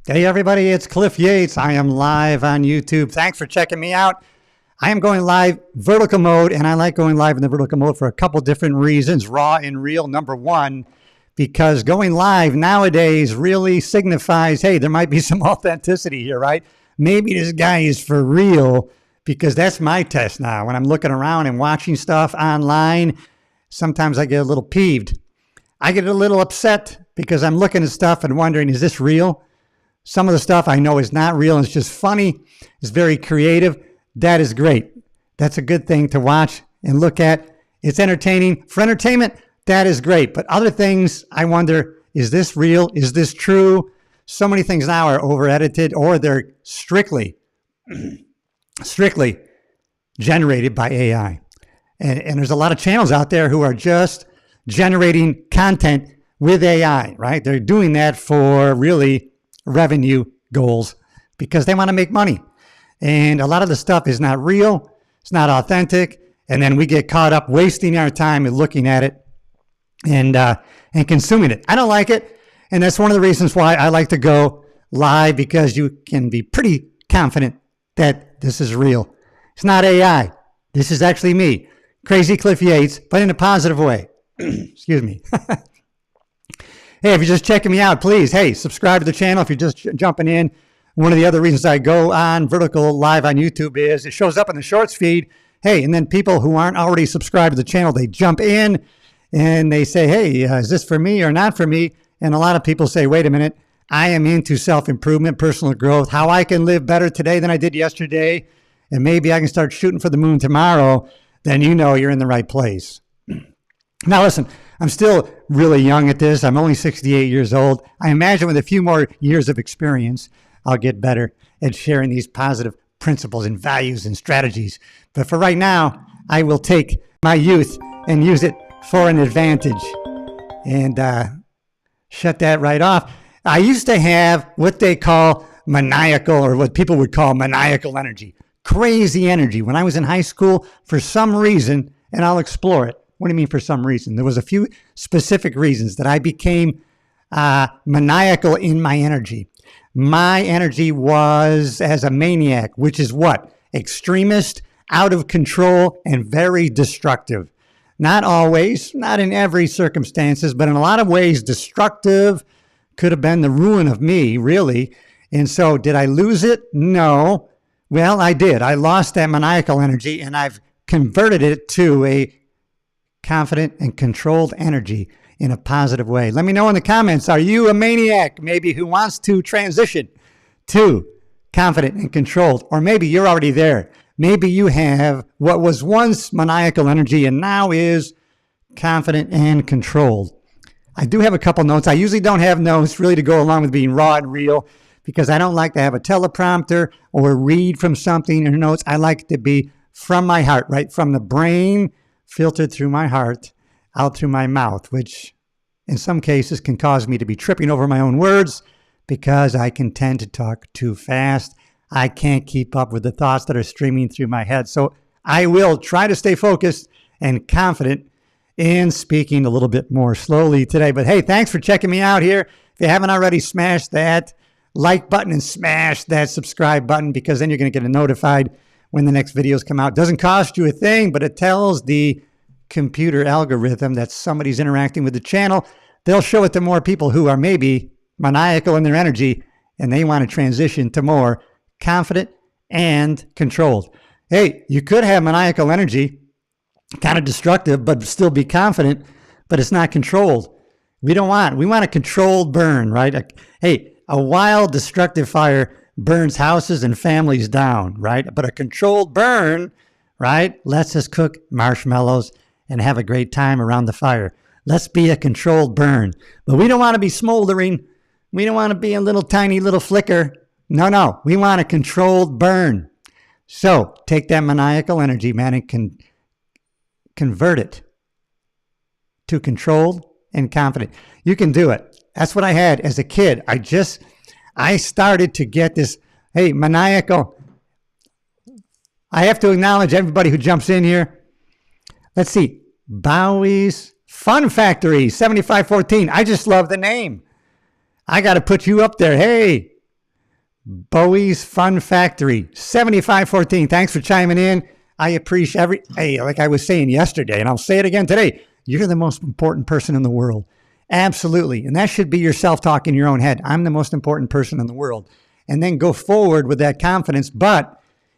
Hey everybody, it's Cliff Yates. I am live on YouTube. Thanks for checking me out. I am going live vertical mode, and I like going live in the vertical mode for a couple different reasons. Raw and real, number one, because going live nowadays really signifies, hey, there might be some authenticity here, right? Maybe this guy is for real, because that's my test now. When I'm looking around and watching stuff online, sometimes I get a little peeved. I get a little upset because I'm looking at stuff and wondering, is this real? Some of the stuff I know is not real and it's just funny. It's very creative. That is great. That's a good thing to watch and look at. It's entertaining. For entertainment, that is great. But other things, I wonder, is this real? Is this true? So many things now are over-edited, or they're strictly generated by AI. And there's a lot of channels out there who are just generating content with AI, right? They're doing that for really revenue goals because they want to make money. And a lot of the stuff is not real. It's not authentic. And then we get caught up wasting our time and looking at it and consuming it. I don't like it. And that's one of the reasons why I like to go live, because you can be pretty confident that this is real. It's not AI. This is actually me, Crazy Cliff Yates, but in a positive way. Excuse me. Hey, if you're just checking me out, please, hey, subscribe to the channel if you're just jumping in. One of the other reasons I go on vertical live on YouTube is it shows up in the shorts feed. Hey, and then people who aren't already subscribed to the channel, they jump in and they say, hey, is this for me or not for me? And a lot of people say, wait a minute, I am into self-improvement, personal growth, how I can live better today than I did yesterday, and maybe I can start shooting for the moon tomorrow. Then you know you're in the right place. Now, listen, I'm still really young at this. I'm only 68 years old. I imagine with a few more years of experience, I'll get better at sharing these positive principles and values and strategies. But for right now, I will take my youth and use it for an advantage and shut that right off. I used to have what they call maniacal, or what people would call maniacal energy, crazy energy. When I was in high school, for some reason, and I'll explore it. What do you mean for some reason? There was a few specific reasons that I became maniacal in my energy. My energy was as a maniac, which is what? Extremist, out of control, and very destructive. Not always, not in every circumstances, but in a lot of ways destructive. Could have been the ruin of me, really. And so did I lose it? No. Well, I did. I lost that maniacal energy, and I've converted it to a confident and controlled energy in a positive way. Let me know in the comments, are you a maniac maybe who wants to transition to confident and controlled? Or maybe you're already there. Maybe you have what was once maniacal energy and now is confident and controlled. I do have a couple notes. I usually don't have notes really to go along with being raw and real, because I don't like to have a teleprompter or read from something in notes. I like it to be from my heart, right? From the brain, filtered through my heart, out through my mouth, which in some cases can cause me to be tripping over my own words because I can tend to talk too fast. I can't keep up with the thoughts that are streaming through my head. So I will try to stay focused and confident in speaking a little bit more slowly today. But hey, thanks for checking me out here. If you haven't already, smash that like button and smash that subscribe button, because then you're going to get notified when the next videos come out. Doesn't cost you a thing, but it tells the computer algorithm that somebody's interacting with the channel. They'll show it to more people who are maybe maniacal in their energy, and they want to transition to more confident and controlled. Hey, you could have maniacal energy, kind of destructive, but still be confident, but it's not controlled. We want a controlled burn, right? Hey, a wild, destructive fire burns houses and families down, right? But a controlled burn, right, lets us cook marshmallows and have a great time around the fire. Let's be a controlled burn. But we don't want to be smoldering. We don't want to be a little tiny little flicker. No. We want a controlled burn. So take that maniacal energy, man, and convert it to controlled and confident. You can do it. That's what I had as a kid. I started to get this, hey, maniacal. I have to acknowledge everybody who jumps in here. Let's see. Bowie's Fun Factory, 7514. I just love the name. I got to put you up there. Hey, Bowie's Fun Factory, 7514. Thanks for chiming in. I appreciate hey, like I was saying yesterday, and I'll say it again today, you're the most important person in the world. Absolutely. And that should be your self-talk in your own head. I'm the most important person in the world. And then go forward with that confidence. But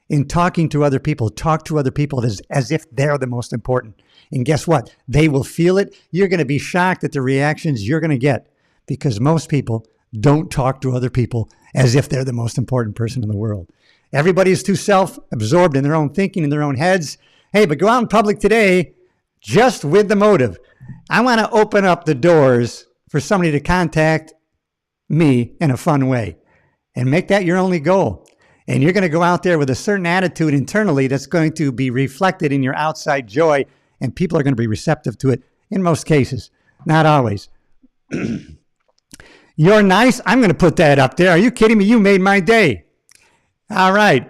in talking to other people, talk to other people as if they're the most important. And guess what? They will feel it. You're going to be shocked at the reactions you're going to get, because most people don't talk to other people as if they're the most important person in the world. Everybody is too self-absorbed in their own thinking, in their own heads. Hey, but go out in public today just with the motive. I want to open up the doors for somebody to contact me in a fun way, and make that your only goal. And you're going to go out there with a certain attitude internally that's going to be reflected in your outside joy, and people are going to be receptive to it in most cases, not always. You're nice. I'm going to put that up there. Are you kidding me? You made my day. All right.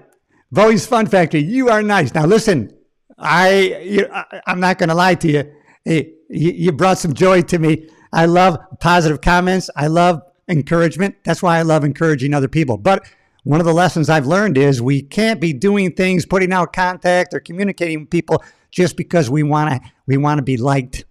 Bowie's Fun Factory. You are nice. Now listen, I'm not going to lie to you. Hey, you brought some joy to me. I love positive comments. I love encouragement. That's why I love encouraging other people. But one of the lessons I've learned is we can't be doing things, putting out contact or communicating with people just because we want to be liked,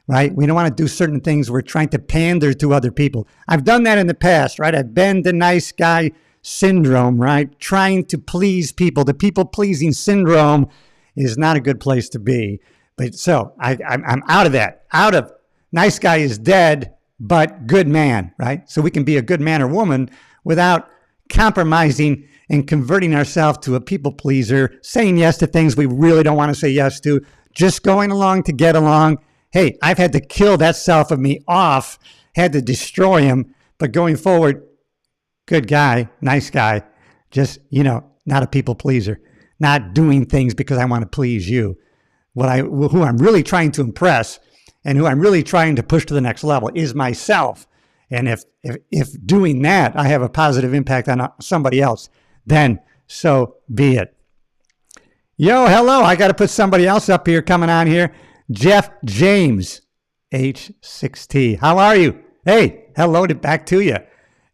right? We don't want to do certain things. We're trying to pander to other people. I've done that in the past, right? I've been the nice guy syndrome, right? Trying to please people. The people-pleasing syndrome is not a good place to be. But so I'm out of that. Out of nice guy is dead, but good man, right? So we can be a good man or woman without compromising and converting ourselves to a people pleaser, saying yes to things we really don't want to say yes to, just going along to get along. Hey, I've had to kill that self of me off, had to destroy him, but going forward, good guy, nice guy, just, not a people pleaser, not doing things because I want to please you. Who I'm really trying to impress and who I'm really trying to push to the next level is myself. And if doing that, I have a positive impact on somebody else, then so be it. Yo, hello. I got to put somebody else up here coming on here. Jeff James, H6T. How are you? Hey, hello back to you.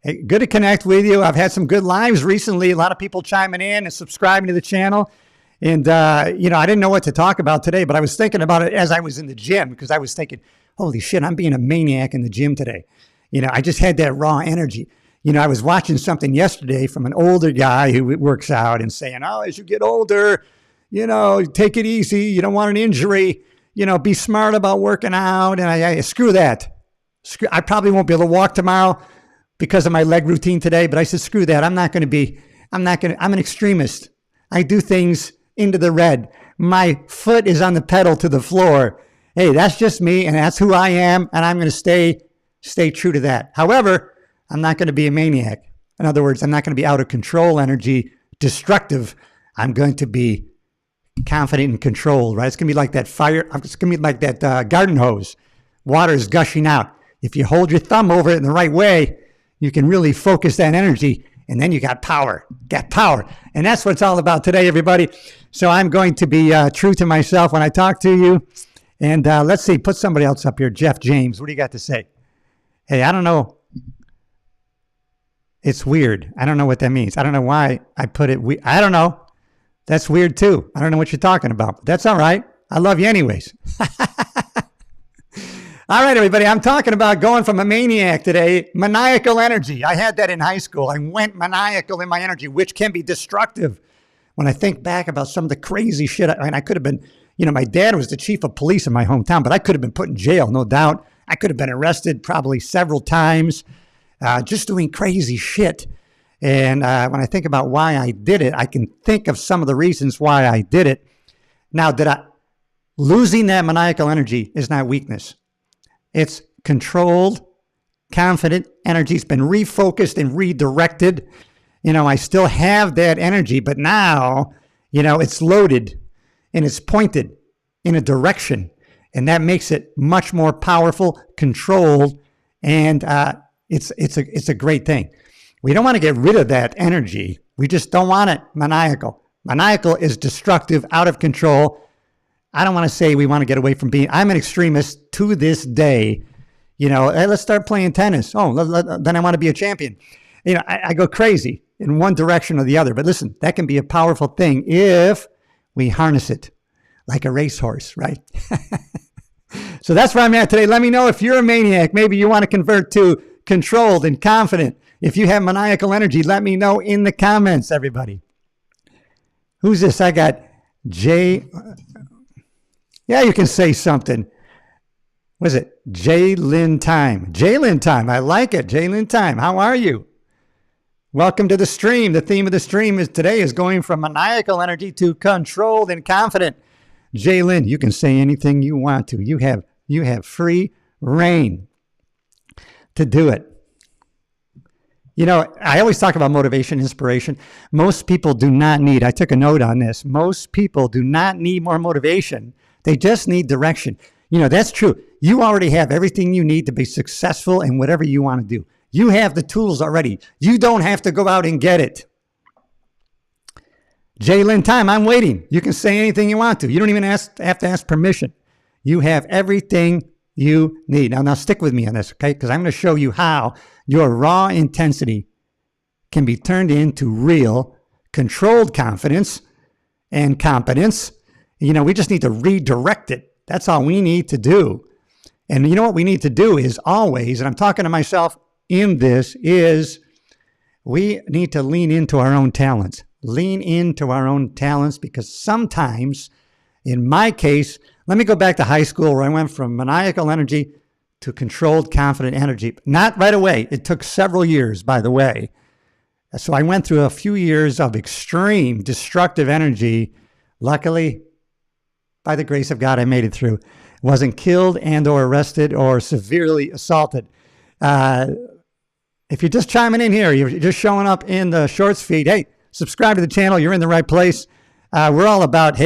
Hey, good to connect with you. I've had some good lives recently. A lot of people chiming in and subscribing to the channel. And, I didn't know what to talk about today, but I was thinking about it as I was in the gym, because I was thinking, holy shit, I'm being a maniac in the gym today. I just had that raw energy. I was watching something yesterday from an older guy who works out and saying, oh, as you get older, take it easy. You don't want an injury. Be smart about working out. And I screw that. I probably won't be able to walk tomorrow because of my leg routine today. But I said, screw that. I'm an extremist. I do things into the red. My foot is on the pedal to the floor. Hey, that's just me, and that's who I am, and I'm going to stay true to that. However, I'm not going to be a maniac. In other words, I'm not going to be out of control energy, destructive. I'm going to be confident and controlled, right? It's going to be like that fire. It's going to be like that garden hose. Water is gushing out. If you hold your thumb over it in the right way, you can really focus that energy, and then you got power. And that's what it's all about today, everybody. So I'm going to be true to myself when I talk to you. And let's see, put somebody else up here. Jeff James, what do you got to say? Hey, I don't know. It's weird. I don't know what that means. I don't know why I put it. I don't know. That's weird too. I don't know what you're talking about. But that's all right. I love you anyways. All right, everybody. I'm talking about going from a maniac today. Maniacal energy. I had that in high school. I went maniacal in my energy, which can be destructive. When I think back about some of the crazy shit, I could have been, my dad was the chief of police in my hometown, but I could have been put in jail, no doubt. I could have been arrested probably several times, just doing crazy shit. And when I think about why I did it, I can think of some of the reasons why I did it. Now, losing that maniacal energy is not weakness. It's controlled, confident energy. It's been refocused and redirected. I still have that energy, but now, it's loaded and it's pointed in a direction. And that makes it much more powerful, controlled, and it's a great thing. We don't want to get rid of that energy. We just don't want it maniacal. Maniacal is destructive, out of control. I don't want to say we want to get away from being. I'm an extremist to this day. Hey, let's start playing tennis. Oh, then I want to be a champion. I go crazy. in one direction or the other. But listen, that can be a powerful thing if we harness it like a racehorse, right? So that's where I'm at today. Let me know if you're a maniac. Maybe you want to convert to controlled and confident. If you have maniacal energy, let me know in the comments, everybody. Who's this? I got Jay. Yeah, you can say something. What is it? Jalen Time. Jalen Time. I like it. Jalen Time. How are you? Welcome to the stream. The theme of the stream today is going from maniacal energy to controlled and confident. Jalen, you can say anything you want to. You have free reign to do it. You know, I always talk about motivation, inspiration. Most people do not need, I took a note on this. Most people do not need more motivation. They just need direction. You know, that's true. You already have everything you need to be successful in whatever you want to do. You have the tools already. You don't have to go out and get it. Jalen Time, I'm waiting. You can say anything you want to. You don't even have to ask permission. You have everything you need. Now stick with me on this, okay? Because I'm going to show you how your raw intensity can be turned into real controlled confidence and competence. You know, we just need to redirect it. That's all we need to do. And you know what we need to do is always, and I'm talking to myself in this, is we need to lean into our own talents. Lean into our own talents, because sometimes, in my case, let me go back to high school where I went from maniacal energy to controlled, confident energy. Not right away. It took several years, by the way. So I went through a few years of extreme destructive energy. Luckily, by the grace of God, I made it through. Wasn't killed and or arrested or severely assaulted. If you're just chiming in here, you're just showing up in the shorts feed, hey, subscribe to the channel. You're in the right place. We're all about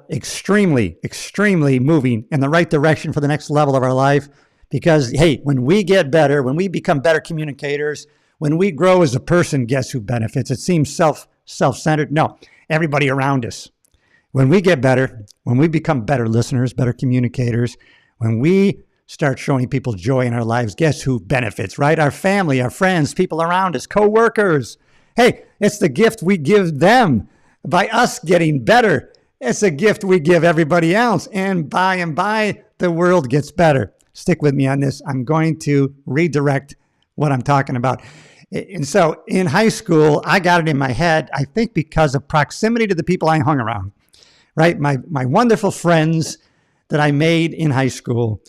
extremely, extremely moving in the right direction for the next level of our life. Because, hey, when we get better, when we become better communicators, when we grow as a person, guess who benefits? It seems self-centered. No, everybody around us. When we get better, when we become better listeners, better communicators, when we start showing people joy in our lives, guess who benefits, right? Our family, our friends, people around us, co-workers. Hey, it's the gift we give them by us getting better. It's a gift we give everybody else. And by, the world gets better. Stick with me on this. I'm going to redirect what I'm talking about. And so in high school, I got it in my head, I think because of proximity to the people I hung around, right? My wonderful friends that I made in high school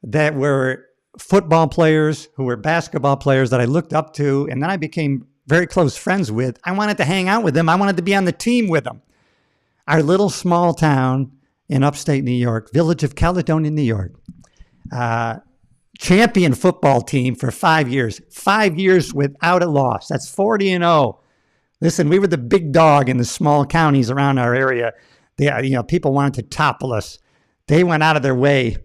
that were football players, who were basketball players that I looked up to, and then I became very close friends with. I wanted to hang out with them. I wanted to be on the team with them. Our little small town in upstate New York, village of Caledonia, New York, champion football team for 5 years. 5 years without a loss. That's 40-0. Listen, we were the big dog in the small counties around our area. People wanted to topple us. They went out of their way,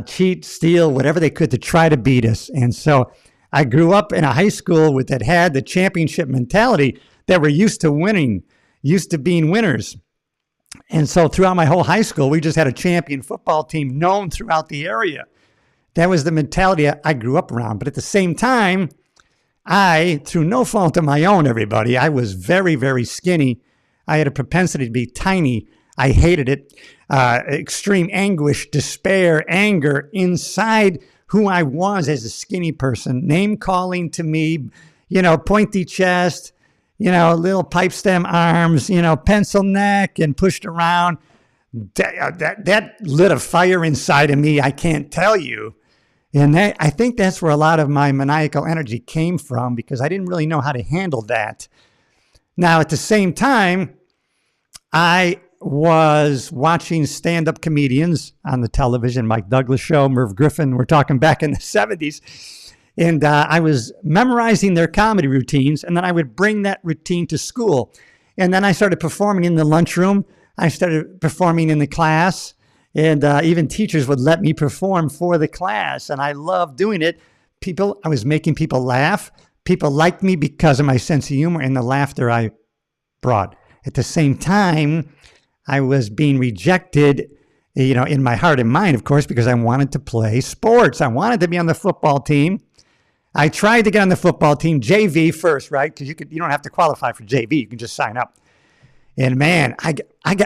cheat, steal, whatever they could to try to beat us. And so I grew up in a high school that had the championship mentality, that we're used to winning, used to being winners. And so throughout my whole high school, we just had a champion football team known throughout the area. That was the mentality I grew up around. But at the same time, I, through no fault of my own, everybody, I was very, very skinny. I had a propensity to be tiny. I hated it. Extreme anguish, despair, anger inside who I was as a skinny person. Name calling to me, pointy chest, little pipe stem arms, pencil neck and pushed around. That lit a fire inside of me, I can't tell you. And I think that's where a lot of my maniacal energy came from, because I didn't really know how to handle that. Now, at the same time, I was watching stand-up comedians on the television, Mike Douglas show, Merv Griffin. We're talking back in the 70s. And I was memorizing their comedy routines, and then I would bring that routine to school. And then I started performing in the lunchroom. I started performing in the class, and even teachers would let me perform for the class. And I loved doing it. I was making people laugh. People liked me because of my sense of humor and the laughter I brought. At the same time, I was being rejected, in my heart and mind, of course, because I wanted to play sports. I wanted to be on the football team. I tried to get on the football team, JV first, right? Because you don't have to qualify for JV. You can just sign up. And man,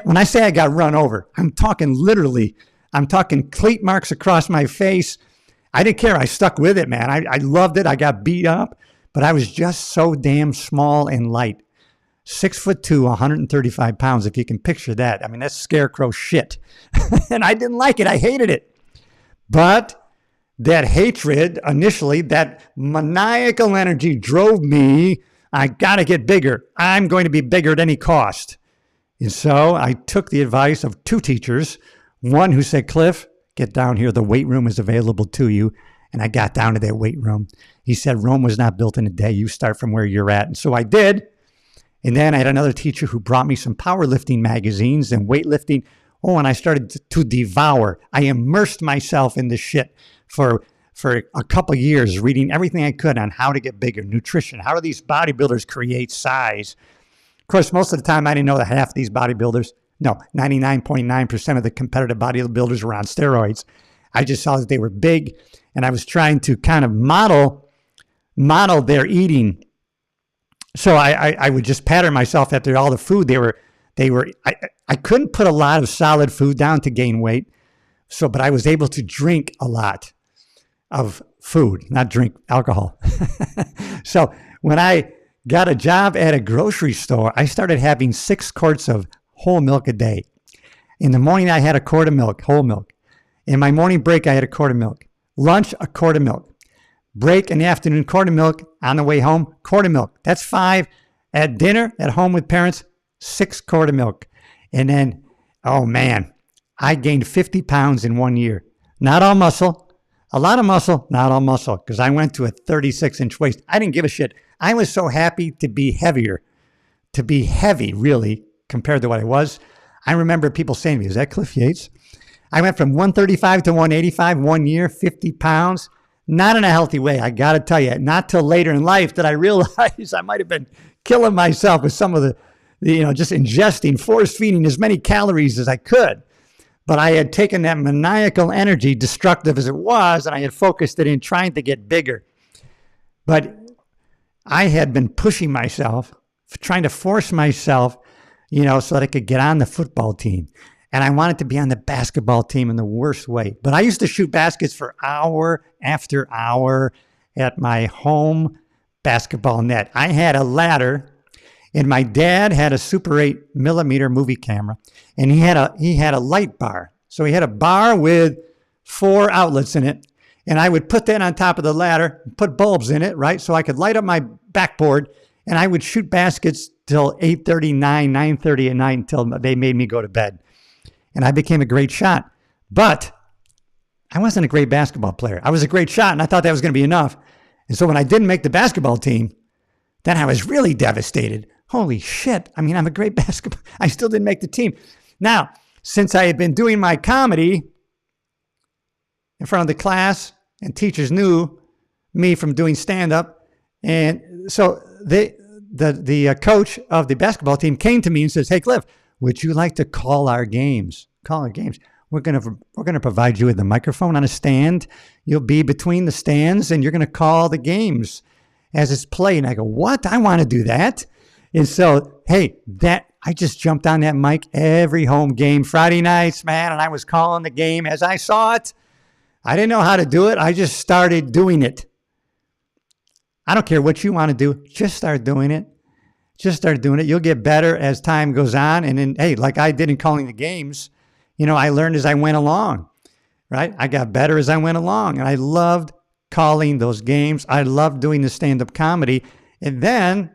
when I say I got run over, I'm talking literally. I'm talking cleat marks across my face. I didn't care. I stuck with it, man. I loved it. I got beat up, but I was just so damn small and light. 6'2", 135 pounds, if you can picture that. I mean, that's scarecrow shit. And I didn't like it. I hated it. But that hatred initially, that maniacal energy drove me. I got to get bigger. I'm going to be bigger at any cost. And so I took the advice of two teachers, one who said, Cliff, get down here. The weight room is available to you. And I got down to that weight room. He said, Rome was not built in a day. You start from where you're at. And so I did. And then I had another teacher who brought me some powerlifting magazines and weightlifting. Oh, and I started to devour. I immersed myself in this shit for a couple of years, reading everything I could on how to get bigger, nutrition. How do these bodybuilders create size? Of course, most of the time, I didn't know that half of these bodybuilders, no, 99.9% of the competitive bodybuilders were on steroids. I just saw that they were big, and I was trying to kind of model their eating. So I would just pattern myself after all the food I couldn't put a lot of solid food down to gain weight. But I was able to drink a lot of food, not drink alcohol. So when I got a job at a grocery store, I started having 6 quarts of whole milk a day. In the morning, I had a quart of milk, whole milk. In my morning break, I had a quart of milk. Lunch, a quart of milk. Break in the afternoon, quart of milk. On the way home, quart of milk. That's 5. At dinner, at home with parents, 6 quart of milk. And then, oh man, I gained 50 pounds in 1 year. Not all muscle. A lot of muscle, not all muscle, because I went to a 36-inch waist. I didn't give a shit. I was so happy to be heavier, to be heavy, really, compared to what I was. I remember people saying to me, is that Cliff Yates? I went from 135 to 185, 1 year, 50 pounds. Not in a healthy way, I got to tell you. Not till later in life did I realize I might have been killing myself with some of the just ingesting, force feeding as many calories as I could. But I had taken that maniacal energy, destructive as it was, and I had focused it in trying to get bigger. But I had been pushing myself, trying to force myself, so that I could get on the football team. And I wanted to be on the basketball team in the worst way. But I used to shoot baskets for hour after hour at my home basketball net. I had a ladder, and my dad had a Super 8 millimeter movie camera, and he had a light bar. So he had a bar with 4 outlets in it, and I would put that on top of the ladder, put bulbs in it, right? So I could light up my backboard, and I would shoot baskets till 8:30, 9:30 at night until they made me go to bed. And I became a great shot. But I wasn't a great basketball player. I was a great shot, and I thought that was going to be enough. And so when I didn't make the basketball team, then I was really devastated. Holy shit. I mean, I'm a great basketball. I still didn't make the team. Now, since I had been doing my comedy in front of the class, and teachers knew me from doing stand-up, and so the coach of the basketball team came to me and says, hey, Cliff, would you like to call our games? Call our games. We're gonna provide you with a microphone on a stand. You'll be between the stands, and you're gonna call the games as it's played. And I go, what? I want to do that. And so, hey, I just jumped on that mic every home game Friday nights, man, and I was calling the game as I saw it. I didn't know how to do it. I just started doing it. I don't care what you want to do. Just start doing it. Just start doing it. You'll get better as time goes on. And then, hey, like I did in calling the games, I learned as I went along, right? I got better as I went along. And I loved calling those games. I loved doing the stand-up comedy. And then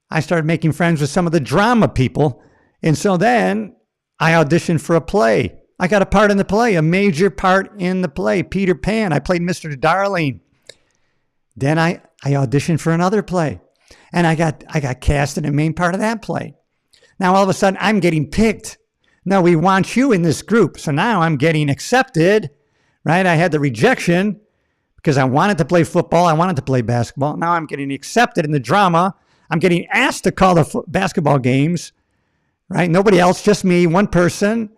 I started making friends with some of the drama people. And so then I auditioned for a play. I got a part in the play, a major part in the play, Peter Pan. I played Mr. Darling. Then I auditioned for another play. And I got cast in the main part of that play. Now, all of a sudden, I'm getting picked. No, we want you in this group. So now I'm getting accepted, right? I had the rejection because I wanted to play football. I wanted to play basketball. Now I'm getting accepted in the drama. I'm getting asked to call the basketball games, right? Nobody else, just me, one person.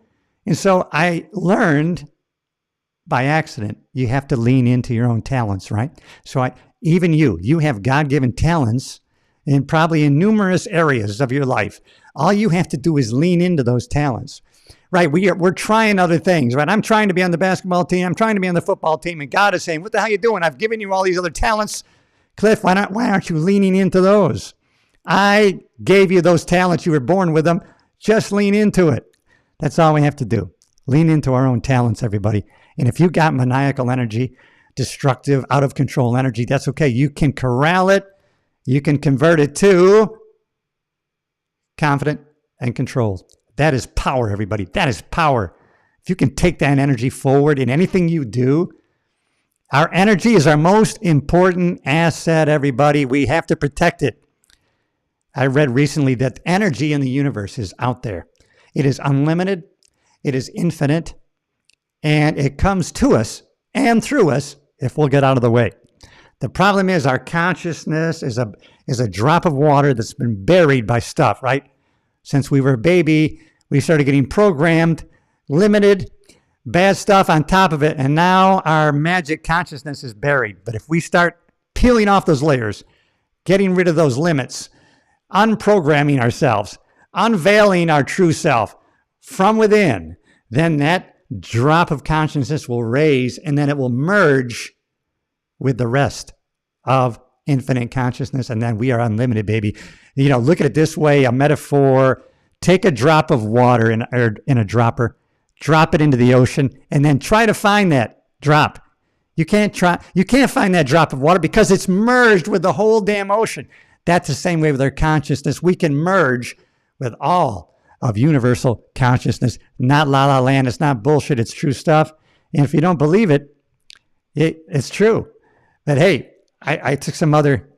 And so I learned by accident, you have to lean into your own talents, right? So even you have God-given talents and probably in numerous areas of your life. All you have to do is lean into those talents, right? We're trying other things, right? I'm trying to be on the basketball team. I'm trying to be on the football team. And God is saying, what the hell are you doing? I've given you all these other talents. Cliff, why aren't you leaning into those? I gave you those talents. You were born with them. Just lean into it. That's all we have to do. Lean into our own talents, everybody. And if you got maniacal energy, destructive, out of control energy, that's okay. You can corral it. You can convert it to confident and controlled. That is power, everybody. That is power. If you can take that energy forward in anything you do, our energy is our most important asset, everybody. We have to protect it. I read recently that energy in the universe is out there. It is unlimited. It is infinite. And it comes to us and through us if we'll get out of the way. The problem is our consciousness is a drop of water that's been buried by stuff, right? Since we were a baby, we started getting programmed, limited, bad stuff on top of it, and now our magic consciousness is buried. But if we start peeling off those layers, getting rid of those limits, unprogramming ourselves, unveiling our true self from within, then that drop of consciousness will raise, and then it will merge with the rest of infinite consciousness, and then we are unlimited, baby. You know, look at it this way, a metaphor. Take a drop of water in a dropper, drop it into the ocean, and then try to find that drop. You can't find that drop of water because it's merged with the whole damn ocean. That's the same way with our consciousness. We can merge with all of universal consciousness. Not la la land. It's not bullshit. It's true stuff. And if you don't believe it, it's true. But hey, I took some other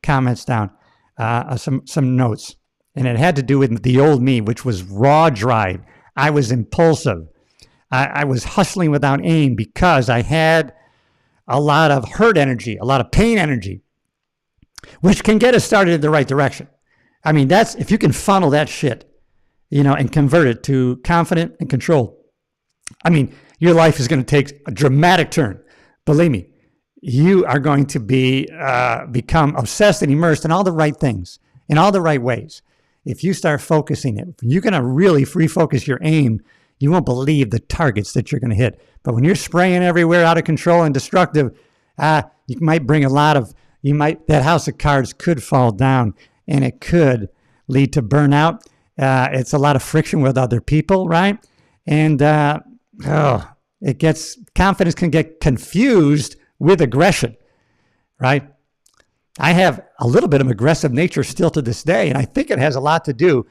comments down, some notes, and it had to do with the old me, which was raw drive. I was impulsive. I was hustling without aim because I had a lot of hurt energy, a lot of pain energy, which can get us started in the right direction. I mean, that's if you can funnel that shit, and convert it to confident and controlled. I mean, your life is going to take a dramatic turn. Believe me, you are going to become obsessed and immersed in all the right things, in all the right ways. If you start focusing it, you're going to really refocus your aim. You won't believe the targets that you're going to hit. But when you're spraying everywhere out of control and destructive, you might bring that house of cards could fall down, and it could lead to burnout. It's a lot of friction with other people, right? And confidence can get confused with aggression, right? I have a little bit of aggressive nature still to this day, and I think it has a lot to do.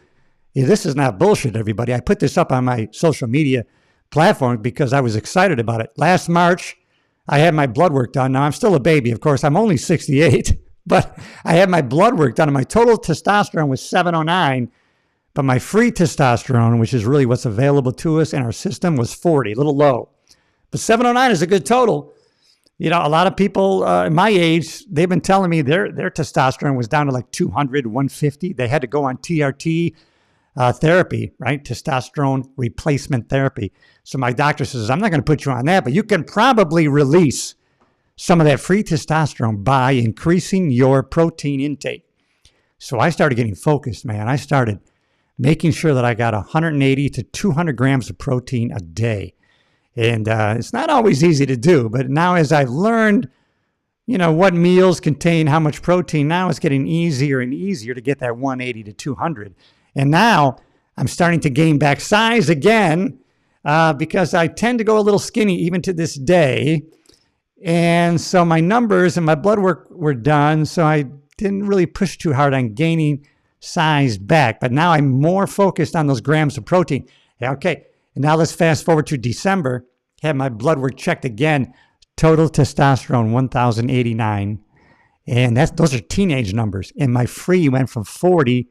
This is not bullshit, everybody. I put this up on my social media platform because I was excited about it. Last March, I had my blood work done. Now, I'm still a baby, of course. I'm only 68, but I had my blood work done, and my total testosterone was 709, but my free testosterone, which is really what's available to us in our system, was 40, a little low. But 709 is a good total. A lot of people my age, they've been telling me their testosterone was down to like 200, 150. They had to go on TRT therapy, right? Testosterone replacement therapy. So my doctor says, I'm not going to put you on that, but you can probably release some of that free testosterone by increasing your protein intake. So I started getting focused, man. I started making sure that I got 180 to 200 grams of protein a day. And it's not always easy to do, but now as I've learned, what meals contain how much protein, now it's getting easier and easier to get that 180 to 200. And now I'm starting to gain back size again because I tend to go a little skinny even to this day. And so my numbers and my blood work were done, so I didn't really push too hard on gaining size back. But now I'm more focused on those grams of protein. Okay. And now let's fast forward to December. Had my blood work checked again. Total testosterone 1,089, and those are teenage numbers. And my free went from 40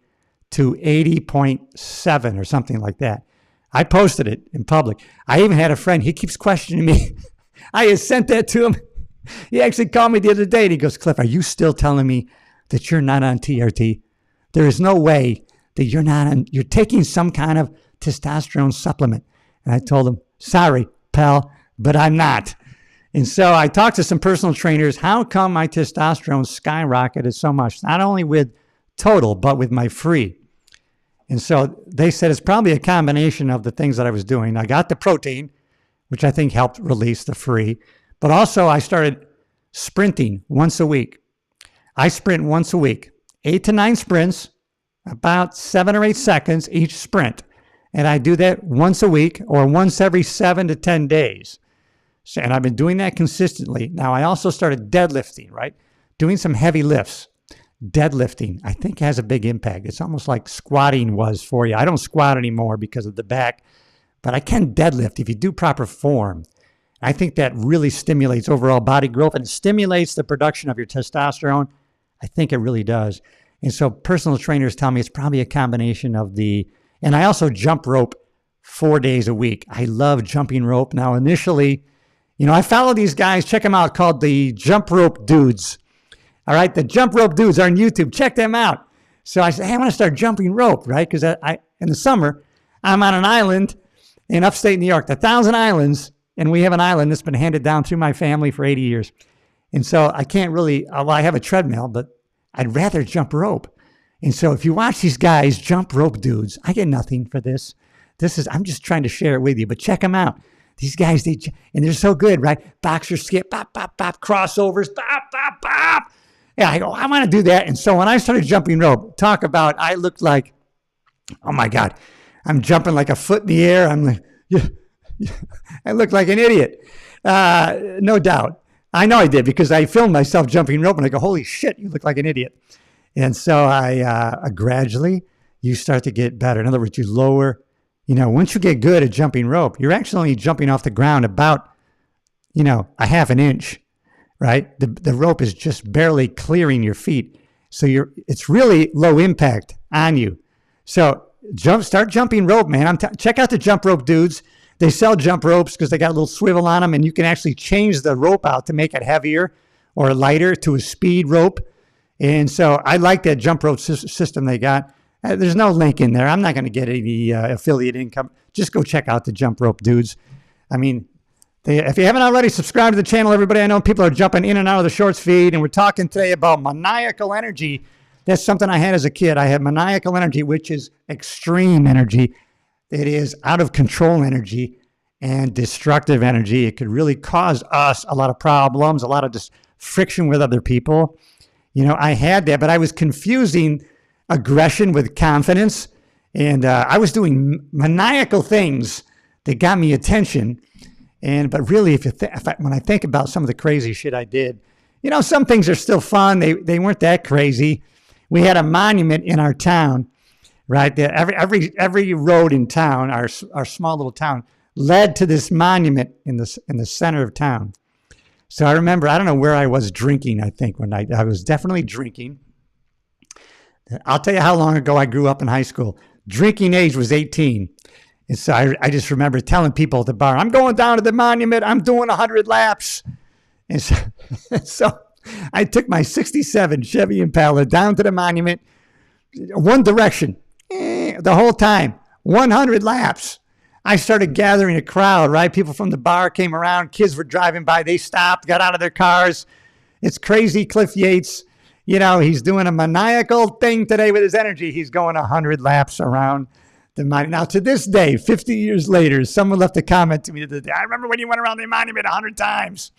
to 80.7 or something like that. I posted it in public. I even had a friend. He keeps questioning me. I had sent that to him. He actually called me the other day, and he goes, "Cliff, are you still telling me that you're not on TRT? There is no way that you're not on. You're taking some kind of testosterone supplement." And I told him, "Sorry, pal, but I'm not." And so I talked to some personal trainers. How come my testosterone skyrocketed so much? Not only with total, but with my free. And so they said it's probably a combination of the things that I was doing. I got the protein, which I think helped release the free, but also I started sprinting once a week. I sprint once a week, 8 to 9 sprints, about 7 or 8 seconds each sprint. And I do that once a week or once every 7 to 10 days. So, and I've been doing that consistently. Now, I also started deadlifting, right? Doing some heavy lifts. Deadlifting, I think, has a big impact. It's almost like squatting was for you. I don't squat anymore because of the back, but I can deadlift if you do proper form. I think that really stimulates overall body growth and stimulates the production of your testosterone. I think it really does. And so personal trainers tell me it's probably a combination of and I also jump rope 4 days a week. I love jumping rope. Now, initially, I follow these guys, check them out, called the Jump Rope Dudes. All right, the Jump Rope Dudes are on YouTube. Check them out. So I said, hey, I want to start jumping rope, right? Because in the summer, I'm on an island in upstate New York, the Thousand Islands, and we have an island that's been handed down through my family for 80 years. And so I can't really, I have a treadmill, but I'd rather jump rope. And so if you watch these guys, Jump Rope Dudes, I get nothing for this. I'm just trying to share it with you, but check them out. These guys, and they're so good, right? Boxer skip, bop, bop, bop, crossovers, bop, bop, bop. Yeah, I go, I want to do that. And so when I started jumping rope, I looked like, oh my God, I'm jumping like a foot in the air. I'm like, I look like an idiot. No doubt. I know I did because I filmed myself jumping rope and I go, holy shit, you look like an idiot. And so I gradually, you start to get better. In other words, you lower, once you get good at jumping rope, you're actually only jumping off the ground about, a half an inch, right? The rope is just barely clearing your feet. So it's really low impact on you. So start jumping rope, man. Check out the Jump Rope Dudes. They sell jump ropes because they got a little swivel on them, and you can actually change the rope out to make it heavier or lighter to a speed rope. And so I like that jump rope system they got. There's no link in there. I'm not going to get any affiliate income. Just go check out the Jump Rope Dudes. I mean, if you haven't already subscribed to the channel, everybody, I know people are jumping in and out of the shorts feed, and we're talking today about maniacal energy. That's something I had as a kid. I had maniacal energy, which is extreme energy. It is out of control energy and destructive energy. It could really cause us a lot of problems, a lot of friction with other people. I had that, but I was confusing aggression with confidence. And I was doing maniacal things that got me attention. But really, when I think about some of the crazy shit I did, some things are still fun. They weren't that crazy. We had a monument in our town, right? Every road in town, our small little town, led to this monument in the center of town. So I remember, I don't know where I was drinking, I think, one night. I was definitely drinking. I'll tell you how long ago I grew up in high school. Drinking age was 18. And so I just remember telling people at the bar, I'm going down to the monument. I'm doing 100 laps. And so I took my 67 Chevy Impala down to the monument, one direction, the whole time, 100 laps. I started gathering a crowd, right? People from the bar came around. Kids were driving by. They stopped, got out of their cars. It's crazy. Cliff Yates, he's doing a maniacal thing today with his energy. He's going 100 laps around the monument. Now, to this day, 50 years later, someone left a comment to me the other day. I remember when you went around the monument 100 times.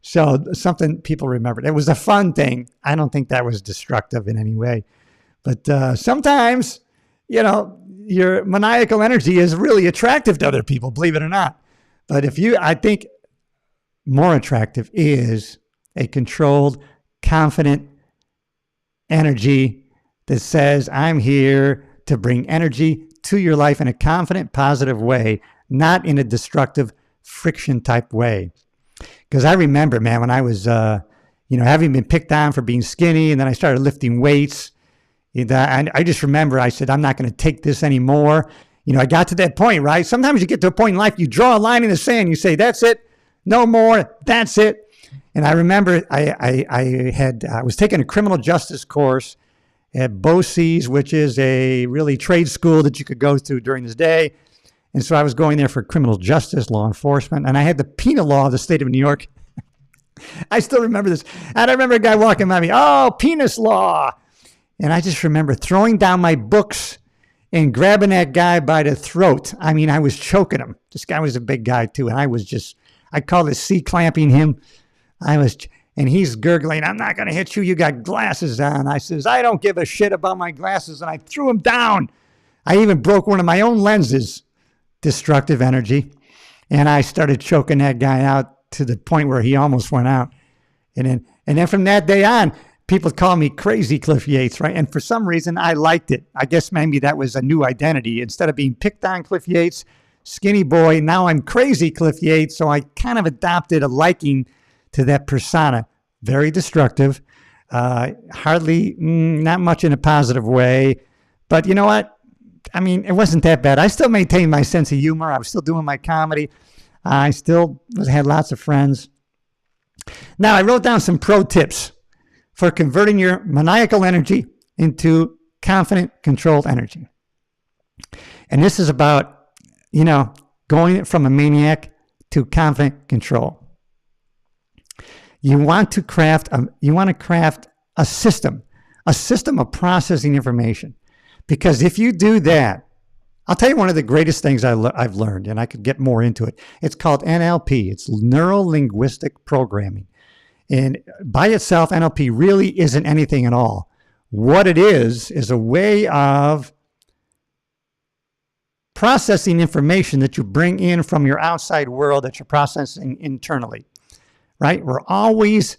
So something people remembered. It was a fun thing. I don't think that was destructive in any way. But sometimes, your maniacal energy is really attractive to other people, believe it or not. But I think more attractive is a controlled, confident energy that says, I'm here to bring energy to your life in a confident, positive way, not in a destructive, friction type way. Because I remember, man, when I was, having been picked on for being skinny, and then I started lifting weights. And I just remember, I said, I'm not going to take this anymore. I got to that point, right? Sometimes you get to a point in life, you draw a line in the sand, you say, that's it, no more, that's it. And I remember I was taking a criminal justice course at BOCES, which is a really trade school that you could go to during the day. And so I was going there for criminal justice, law enforcement, and I had the penal law of the state of New York I still remember this. And I remember a guy walking by me, oh, penis law. And I just remember throwing down my books and grabbing that guy by the throat. I mean, I was choking him. This guy was a big guy too. And I called it C-clamping him. And he's gurgling, I'm not going to hit you. You got glasses on. I says, I don't give a shit about my glasses. And I threw him down. I even broke one of my own lenses, destructive energy. And I started choking that guy out to the point where he almost went out. And then from that day on, people call me Crazy Cliff Yates, right? And for some reason, I liked it. I guess maybe that was a new identity. Instead of being picked on Cliff Yates, skinny boy, now I'm Crazy Cliff Yates. So I kind of adopted a liking to that persona. Very destructive, hardly, not much in a positive way. But you know what? I mean, it wasn't that bad. I still maintained my sense of humor. I was still doing my comedy. I still had lots of friends. Now, I wrote down some pro tips for converting your maniacal energy into confident, controlled energy. And this is about, going from a maniac to confident control. You want to craft a system of processing information. Because if you do that, I'll tell you one of the greatest things I've learned, and I could get more into it. It's called NLP. It's neuro-linguistic programming. And by itself, NLP really isn't anything at all. What it is a way of processing information that you bring in from your outside world that you're processing internally, right? We're always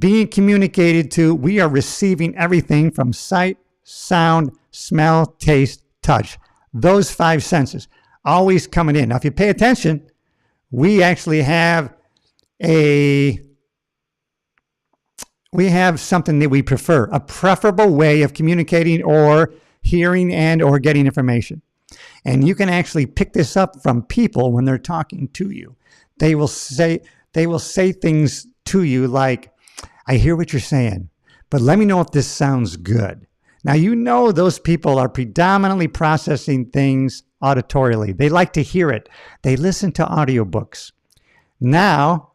being communicated to. We are receiving everything from sight, sound, smell, taste, touch. Those 5 senses always coming in. Now, if you pay attention, we actually have something that we prefer, a preferable way of communicating or hearing and or getting information. And you can actually pick this up from people when they're talking to you. They will say things to you like, I hear what you're saying, but let me know if this sounds good. Now, those people are predominantly processing things auditorially. They like to hear it. They listen to audiobooks. Now,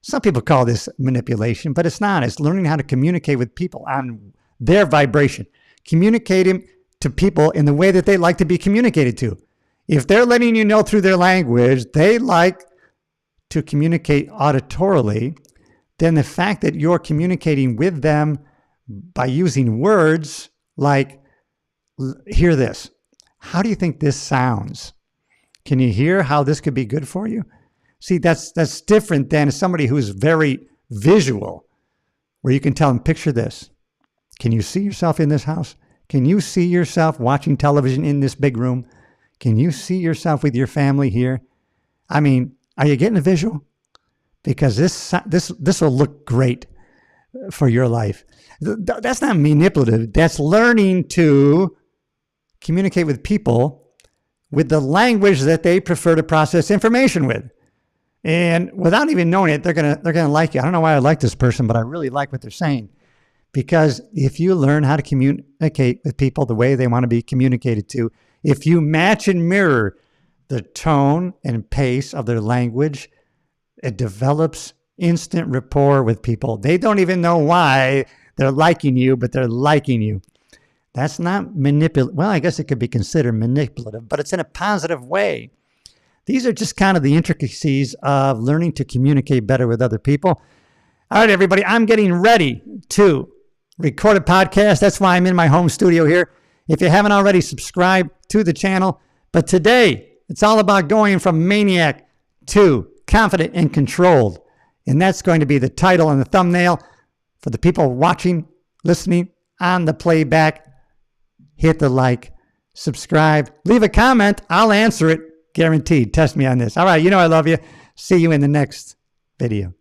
some people call this manipulation, but it's not. It's learning how to communicate with people on their vibration. Communicating to people in the way that they like to be communicated to. If they're letting you know through their language, they like to communicate auditorily, then the fact that you're communicating with them by using words like, hear this. How do you think this sounds? Can you hear how this could be good for you? See, that's different than somebody who's very visual, where you can tell them, picture this. Can you see yourself in this house? Can you see yourself watching television in this big room? Can you see yourself with your family here? I mean, are you getting a visual? Because this will look great for your life. That's not manipulative. That's learning to communicate with people with the language that they prefer to process information with. And without even knowing it, they're gonna like you. I don't know why I like this person, but I really like what they're saying. Because if you learn how to communicate with people the way they want to be communicated to, if you match and mirror the tone and pace of their language, it develops instant rapport with people. They don't even know why they're liking you, but they're liking you. That's not manipulative. Well, I guess it could be considered manipulative, but it's in a positive way. These are just kind of the intricacies of learning to communicate better with other people. All right, everybody, I'm getting ready to record a podcast. That's why I'm in my home studio here. If you haven't already, subscribe to the channel. But today, it's all about going from maniac to confident and controlled. And that's going to be the title and the thumbnail for the people watching, listening on the playback. Hit the like, subscribe, leave a comment. I'll answer it. Guaranteed. Test me on this. All right. I love you. See you in the next video.